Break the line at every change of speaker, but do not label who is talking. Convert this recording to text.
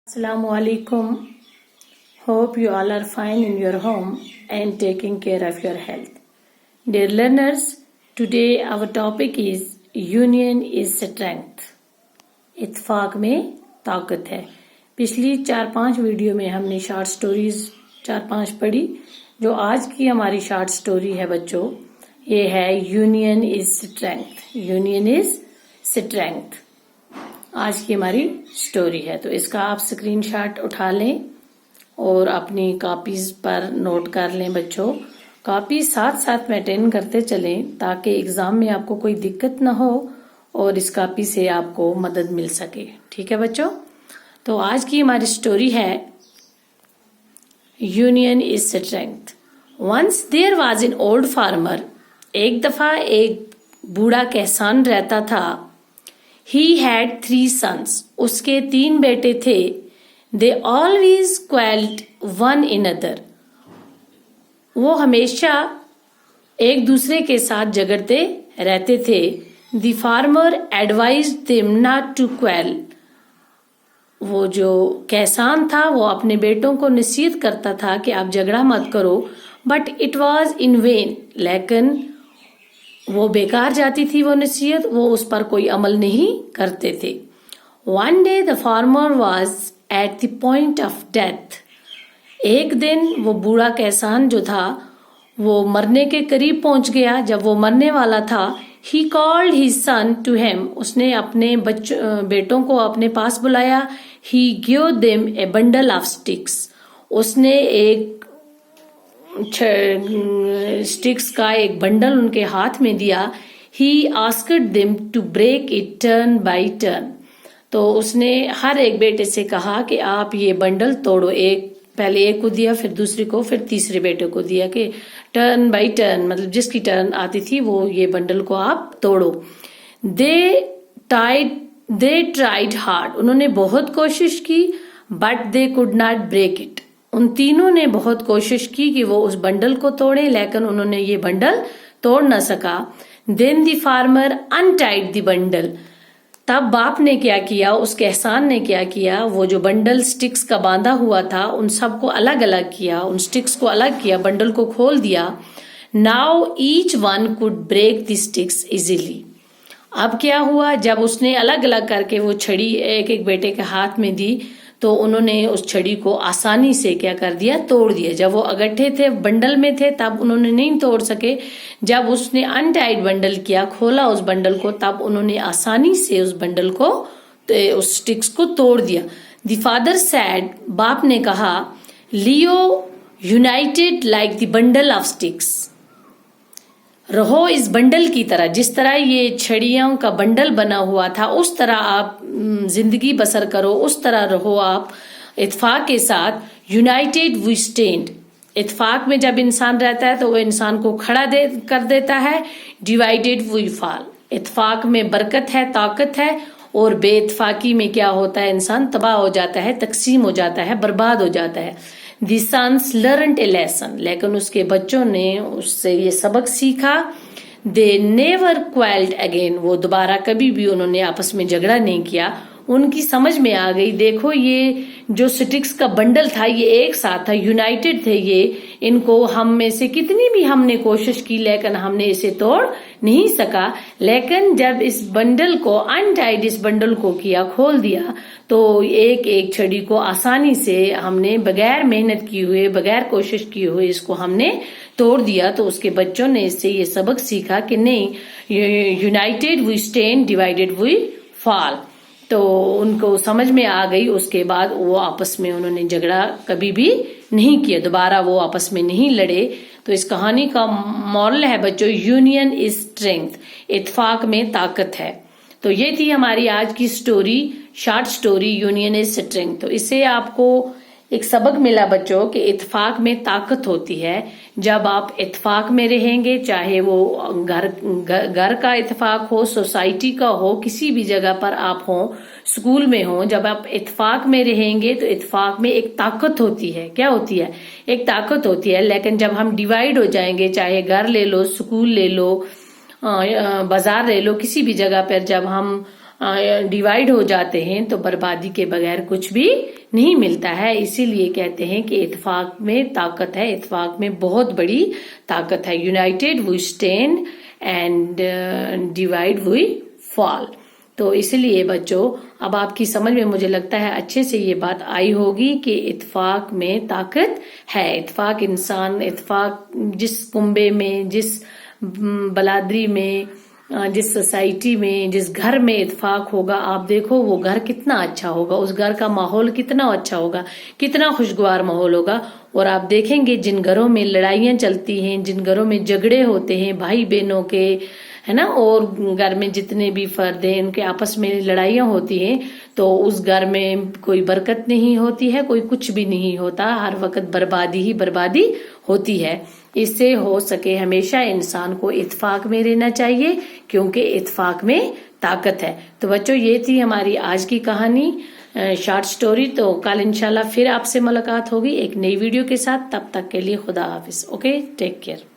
Assalamu alaikum. Hope you all are fine in your home and taking care of your health. Dear learners, today our topic is Union is Strength. इत्फाक में ताकत है. पिछली 4-5 video में हमने short stories 4-5 पढ़ी. जो आज की हमारी शॉर्ट स्टोरी है बच्चों, ये है union is strength. Union is strength आज की हमारी स्टोरी है. तो इसका आप स्क्रीनशॉट उठा लें और अपनी कॉपीज पर नोट कर लें बच्चों. कॉपी साथ साथ मेंटेन करते चलें ताकि एग्जाम में आपको कोई दिक्कत ना हो और इस कॉपी से आपको मदद मिल सके. ठीक है बच्चों. तो आज की हमारी स्टोरी है union is strength. Once there was an old farmer. एक दफा एक बूढ़ा किसान रहता था. He had 3 sons. उसके 3 बेटे थे. They always quarreled one another. वो हमेशा एक दूसरे के साथ झगड़ते रहते थे. The farmer advised them not to quarrel. वो जो किसान था वो अपने बेटों को नसीहत करता था कि आप झगड़ा मत करो. But it was in vain. लेकिन वो बेकार जाती थी वो नसीहत. वो उस पर कोई अमल नहीं करते थे. One day the farmer was at the point of death. एक दिन वो बूढ़ा किसान जो था वो मरने के करीब पहुंच गया. जब वो मरने वाला था, he called his son to him. उसने अपने बेटों को अपने पास बुलाया. He gave them a bundle of sticks. उसने एक स्टिक्स का एक बंडल उनके हाथ में दिया. He asked them to break it turn by turn. तो उसने हर एक बेटे से कहा कि आप ये बंडल तोड़ो. पहले एक को दिया, फिर दूसरे को, फिर तीसरे बेटे को दिया कि टर्न बाय टर्न, मतलब जिसकी टर्न आती थी वो ये बंडल को आप तोड़ो. They tried hard. उन्होंने बहुत कोशिश की. But they could not break it. उन तीनों ने बहुत कोशिश की कि वो उस बंडल को तोड़े, लेकिन उन्होंने ये बंडल तोड़ न सका. Then the farmer untied the bundle. तब बाप ने क्या किया, उस किसान ने क्या किया, वो जो बंडल स्टिक्स का बांधा हुआ था उन सबको अलग अलग किया, उन स्टिक्स को अलग किया, बंडल को खोल दिया. Now each one could break the sticks easily. अब क्या हुआ, जब उसने अलग अलग करके वो छड़ी एक एक बेटे के हाथ में दी तो उन्होंने उस छड़ी को आसानी से क्या कर दिया, तोड़ दिया. जब वो इकट्ठे थे, बंडल में थे, तब उन्होंने नहीं तोड़ सके. जब उसने अनटाइड बंडल किया, खोला उस बंडल को, तब उन्होंने आसानी से उस बंडल को, उस स्टिक्स को तोड़ दिया. The father said. बाप ने कहा, live united like the bundle of sticks. रहो इस बंडल की तरह, जिस तरह ये छड़ियों का बंडल बना हुआ था उस तरह आप जिंदगी बसर करो, उस तरह रहो आप इत्फाक के साथ. United we stand. इत्फाक में जब इंसान रहता है तो वो इंसान को खड़ा कर देता है. Divided we fall. इत्फाक में बरकत है, ताकत है, और बेइत्फाकी में क्या होता है, इंसान तबाह हो जाता है, तकसीम हो जाता है, बर्बाद हो जाता है. The sons learned a lesson. लेकिन उसके बच्चों ने उससे ये सबक सीखा. They never quarreled again. वो दोबारा कभी भी उन्होंने आपस में झगड़ा नहीं किया. उनकी समझ में आ गई, देखो ये जो स्टिक्स का बंडल था ये एक साथ था, यूनाइटेड थे ये. इनको हम में से कितनी भी हमने कोशिश की लेकिन हमने इसे तोड़ नहीं सका. लेकिन जब इस बंडल को अनटाइड, इस बंडल को किया, खोल दिया, तो एक एक छड़ी को आसानी से हमने बगैर मेहनत किए हुए, बगैर कोशिश किए हुए इसको हमने तोड़ दिया. तो उसके बच्चों ने इससे ये सबक सीखा कि नहीं, united we stand, divided we fall. तो उनको समझ में आ गई. उसके बाद वो आपस में उन्होंने झगड़ा कभी भी नहीं किया, दोबारा वो आपस में नहीं लड़े. तो इस कहानी का मॉरल है बच्चों, यूनियन इज स्ट्रेंथ. इत्फाक में ताकत है. तो ये थी हमारी आज की story, short story, union is strength. तो इससे आपको एक सबक मिला बच्चों कि इत्फाक में ताकत होती है. जब आप इत्फाक में रहेंगे, चाहे वो घर का इत्फाक हो, सोसाइटी का हो, किसी भी जगह पर आप हो, स्कूल में हो, जब आप इत्फाक में रहेंगे तो इत्फाक में एक ताकत होती है. क्या होती है? एक ताकत होती है. लेकिन जब हम डिवाइड हो जाएंगे, चाहे घर ले लो, स्कूल ले लो, बाजार ले लो, किसी भी जगह पर जब हम ڈیوائڈ ہو جاتے ہیں تو بربادی کے بغیر کچھ بھی نہیں ملتا ہے. اسی لیے کہتے ہیں کہ اتفاق میں طاقت ہے, اتفاق میں بہت بڑی طاقت ہے. United we stand and divide we fall. تو اس لیے بچوں اب آپ کی سمجھ میں مجھے لگتا ہے اچھے سے یہ بات آئی ہوگی کہ اتفاق میں طاقت ہے. اتفاق انسان, اتفاق جس کنبے میں, جس بلادری میں, جس سوسائٹی میں, جس گھر میں اتفاق ہوگا, آپ دیکھو وہ گھر کتنا اچھا ہوگا, اس گھر کا ماحول کتنا اچھا ہوگا, کتنا خوشگوار ماحول ہوگا. اور آپ دیکھیں گے جن گھروں میں لڑائیاں چلتی ہیں, جن گھروں میں جھگڑے ہوتے ہیں بھائی بہنوں کے, ہے نا, اور گھر میں جتنے بھی فرد ہیں ان کے آپس میں لڑائیاں ہوتی ہیں, تو اس گھر میں کوئی برکت نہیں ہوتی ہے, کوئی کچھ بھی نہیں ہوتا, ہر وقت بربادی ہی بربادی ہوتی ہے. اس سے ہو سکے ہمیشہ انسان کو اتفاق میں رہنا چاہیے کیونکہ اتفاق میں طاقت ہے. تو بچوں یہ تھی ہماری آج کی کہانی, شارٹ سٹوری. تو کل انشاءاللہ پھر آپ سے ملاقات ہوگی ایک نئی ویڈیو کے ساتھ. تب تک کے لیے خدا حافظ. Okay, take care.